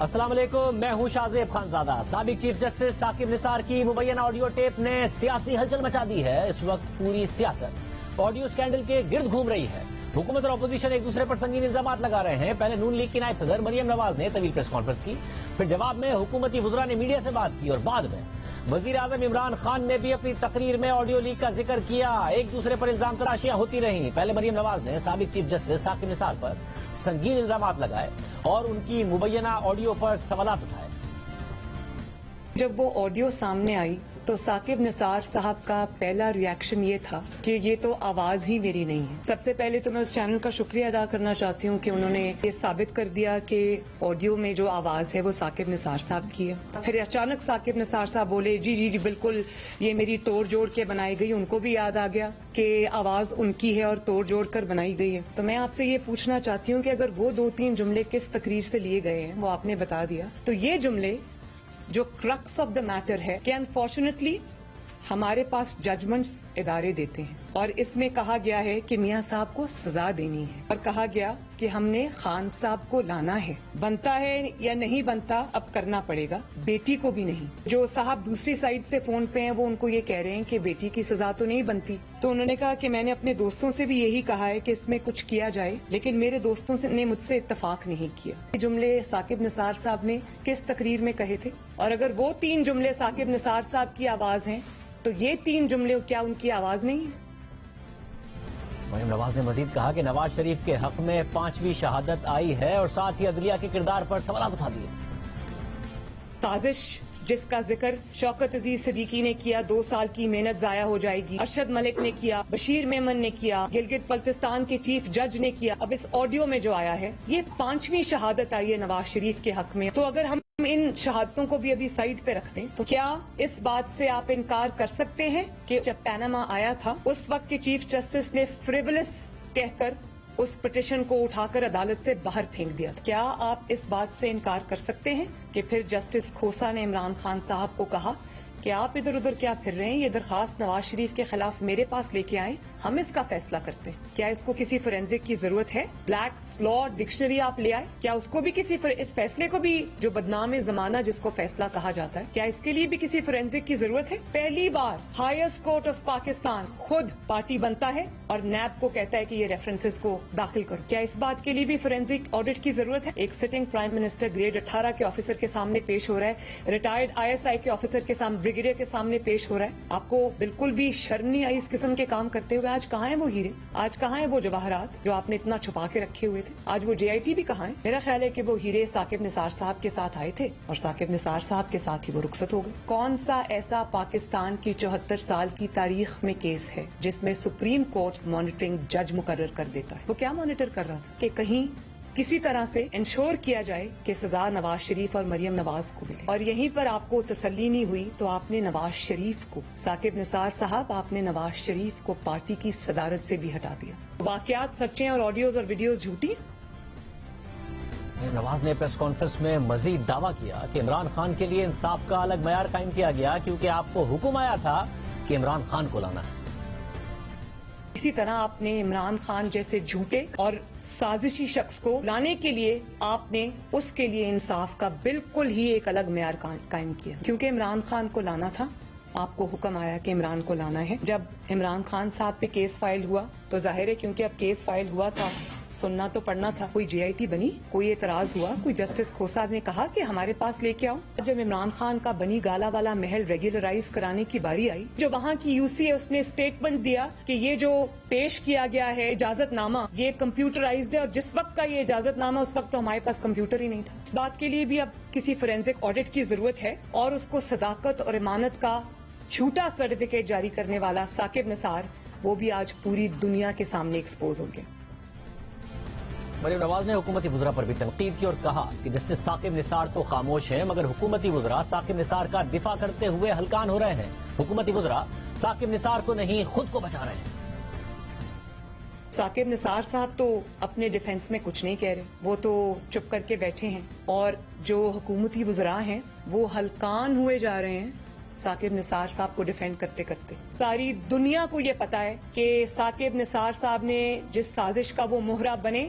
السلام علیکم، میں ہوں شاہزیب خانزادہ۔ سابق چیف جسٹس ثاقب نثار کی مبینہ آڈیو ٹیپ نے سیاسی ہلچل مچا دی ہے۔ اس وقت پوری سیاست آڈیو سکینڈل کے گرد گھوم رہی ہے۔ حکومت اور اپوزیشن ایک دوسرے پر سنگین الزامات لگا رہے ہیں۔ پہلے نون لیگ کی نائب صدر مریم نواز نے طویل پریس کانفرنس کی، پھر جواب میں حکومتی وزراء نے میڈیا سے بات کی، اور بعد میں وزیر اعظم عمران خان نے بھی اپنی تقریر میں آڈیو لیک کا ذکر کیا۔ ایک دوسرے پر الزام تراشیاں ہوتی رہیں۔ پہلے مریم نواز نے سابق چیف جسٹس ثاقب نثار پر سنگین الزامات لگائے اور ان کی مبینہ آڈیو پر سوالات اٹھائے۔ جب وہ آڈیو سامنے آئی تو ثاقب نثار صاحب کا پہلا ریاکشن یہ تھا کہ یہ تو آواز ہی میری نہیں ہے۔ سب سے پہلے تو میں اس چینل کا شکریہ ادا کرنا چاہتی ہوں کہ انہوں نے یہ ثابت کر دیا کہ آڈیو میں جو آواز ہے وہ ثاقب نثار صاحب کی ہے۔ پھر اچانک ثاقب نثار صاحب بولے جی بالکل یہ میری توڑ جوڑ کے بنائی گئی۔ ان کو بھی یاد آ گیا کہ آواز ان کی ہے اور توڑ جوڑ کر بنائی گئی ہے۔ تو میں آپ سے یہ پوچھنا چاہتی ہوں کہ اگر وہ 2-3 جملے کس تقریر سے لیے گئے ہیں وہ آپ نے بتا دیا، تو یہ جملے جو کرکس آف دا میٹر ہے کہ انفارچونیٹلی ہمارے پاس ججمنٹس ادارے دیتے ہیں، اور اس میں کہا گیا ہے کہ میاں صاحب کو سزا دینی ہے، اور کہا گیا کہ ہم نے خان صاحب کو لانا ہے۔ بنتا ہے یا نہیں بنتا اب کرنا پڑے گا، بیٹی کو بھی نہیں۔ جو صاحب دوسری سائڈ سے فون پہ ہیں وہ ان کو یہ کہہ رہے ہیں کہ بیٹی کی سزا تو نہیں بنتی۔ تو انہوں نے کہا کہ میں نے اپنے دوستوں سے بھی یہی کہا ہے کہ اس میں کچھ کیا جائے، لیکن میرے دوستوں نے مجھ سے اتفاق نہیں کیا۔ یہ جملے ثاقب نثار صاحب نے کس تقریر میں کہے تھے؟ اور اگر وہ 3 جملے ثاقب نثار صاحب کی آواز ہیں تو یہ 3 جملے کیا ان کی آواز نہیں ہے؟ مریم نواز نے مزید کہا کہ نواز شریف کے حق میں 5ویں شہادت آئی ہے اور ساتھ ہی عدلیہ کے کردار پر سوالات اٹھا دیے۔ سازش جس کا ذکر شوکت عزیز صدیقی نے کیا، 2 سال کی محنت ضائع ہو جائے گی، ارشد ملک نے کیا، بشیر میمن نے کیا، گلگت بلتستان کے چیف جج نے کیا، اب اس آڈیو میں جو آیا ہے یہ 5ویں شہادت آئی ہے نواز شریف کے حق میں۔ تو اگر ہم ان شہادتوں کو بھی ابھی سائڈ پہ رکھ دیں تو کیا اس بات سے آپ انکار کر سکتے ہیں کہ جب پیناما آیا تھا اس وقت کے چیف جسٹس نے فریولس کہہ کر اس پٹیشن کو اٹھا کر عدالت سے باہر پھینک دیا تھا؟ کیا آپ اس بات سے انکار کر سکتے ہیں کہ پھر جسٹس کھوسا نے عمران خان صاحب کو کہا کہ آپ ادھر ادھر کیا پھر رہے ہیں، یہ درخواست نواز شریف کے خلاف میرے پاس لے کے آئیں، ہم اس کا فیصلہ کرتے ہیں؟ کیا اس کو کسی فورینزک کی ضرورت ہے؟ بلیک لا ڈکشنری آپ لے آئے، کیا اس کو بھی اس فیصلے کو بھی جو بدنام زمانہ جس کو فیصلہ کہا جاتا ہے، کیا اس کے لیے بھی کسی فورینزک کی ضرورت ہے؟ پہلی بار ہائیسٹ کورٹ آف پاکستان خود پارٹی بنتا ہے اور نیب کو کہتا ہے کہ یہ ریفرنسز کو داخل کرو۔ کیا اس بات کے لیے بھی فورینزک آڈٹ کی ضرورت ہے؟ ایک سٹنگ پرائم منسٹر گریڈ 18 کے آفیسر کے سامنے پیش ہو رہا ہے، ریٹائرڈ ISI کے آفیسر کے سامنے، بریگیڈیئر کے سامنے پیش ہو رہا ہے۔ آپ کو بالکل بھی شرم نہیں آئی اس قسم کے کام کرتے ہوئے؟ آج کہاں ہیں وہ ہیرے، آج کہاں ہیں وہ جواہرات جو آپ نے اتنا چھپا کے رکھے ہوئے تھے؟ آج وہ JIT بھی کہاں ہے؟ میرا خیال ہے کہ وہ ہیرے ثاقب نثار صاحب کے ساتھ آئے تھے اور ثاقب نثار صاحب کے ساتھ ہی وہ رخصت ہو گئے۔ کون سا ایسا پاکستان کی 74 سال کی تاریخ میں کیس ہے جس میں سپریم کورٹ مانیٹرنگ جج مقرر کر دیتا ہے؟ وہ کیا مانیٹر کر رہا تھا کہ کہیں کسی طرح سے انشور کیا جائے کہ سزا نواز شریف اور مریم نواز کو ملے، اور یہیں پر آپ کو تسلی نہیں ہوئی تو آپ نے نواز شریف کو، ثاقب نثار صاحب آپ نے نواز شریف کو پارٹی کی صدارت سے بھی ہٹا دیا۔ واقعات سچے اور آڈیوز اور ویڈیوز جھوٹی۔ نواز نے پریس کانفرنس میں مزید دعویٰ کیا کہ عمران خان کے لیے انصاف کا الگ معیار قائم کیا گیا کیونکہ آپ کو حکم آیا تھا کہ عمران خان کو لانا ہے۔ اسی طرح آپ نے عمران خان جیسے جھوٹے اور سازشی شخص کو لانے کے لیے آپ نے اس کے لیے انصاف کا بالکل ہی ایک الگ معیار قائم کیا، کیونکہ عمران خان کو لانا تھا، آپ کو حکم آیا کہ عمران کو لانا ہے۔ جب عمران خان صاحب پہ کیس فائل ہوا تو ظاہر ہے کیونکہ اب کیس فائل ہوا تھا، سننا تو پڑنا تھا، کوئی JIT بنی، کوئی اعتراض ہوا، کوئی جسٹس کھوسا نے کہا کہ ہمارے پاس لے کے آؤ۔ جب عمران خان کا بنی گالا والا محل ریگولرائز کرانے کی باری آئی، جو وہاں کی UC ہے اس نے اسٹیٹمنٹ دیا کہ یہ جو پیش کیا گیا ہے اجازت نامہ یہ کمپیوٹرائزڈ ہے، اور جس وقت کا یہ اجازت نامہ اس وقت تو ہمارے پاس کمپیوٹر ہی نہیں تھا۔ اس بات کے لیے بھی اب کسی فورینزک آڈٹ کی ضرورت ہے، اور اس کو صداقت اور امانت کا جھوٹا سرٹیفکیٹ جاری کرنے والا ثاقب نثار وہ بھی آج پوری دنیا کے سامنے ایکسپوز ہو گیا۔ مریم نواز نے حکومتی وزراء پر بھی تنقید کی اور کہا کہ جسٹس ثاقب نثار تو خاموش ہیں مگر حکومتی وزراء ثاقب نثار کا دفاع کرتے ہوئے ہلکان ہو رہے ہیں۔ حکومتی وزراء ثاقب نثار کو نہیں خود کو بچا رہے ہیں۔ ثاقب نثار صاحب تو اپنے ڈیفنس میں کچھ نہیں کہہ رہے، وہ تو چپ کر کے بیٹھے ہیں، اور جو حکومتی وزراء ہیں وہ ہلکان ہوئے جا رہے ہیں ثاقب نثار صاحب کو ڈیفینڈ کرتے کرتے۔ ساری دنیا کو یہ پتا ہے کہ ثاقب نثار صاحب نے جس سازش کا وہ مہرہ بنے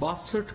62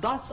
10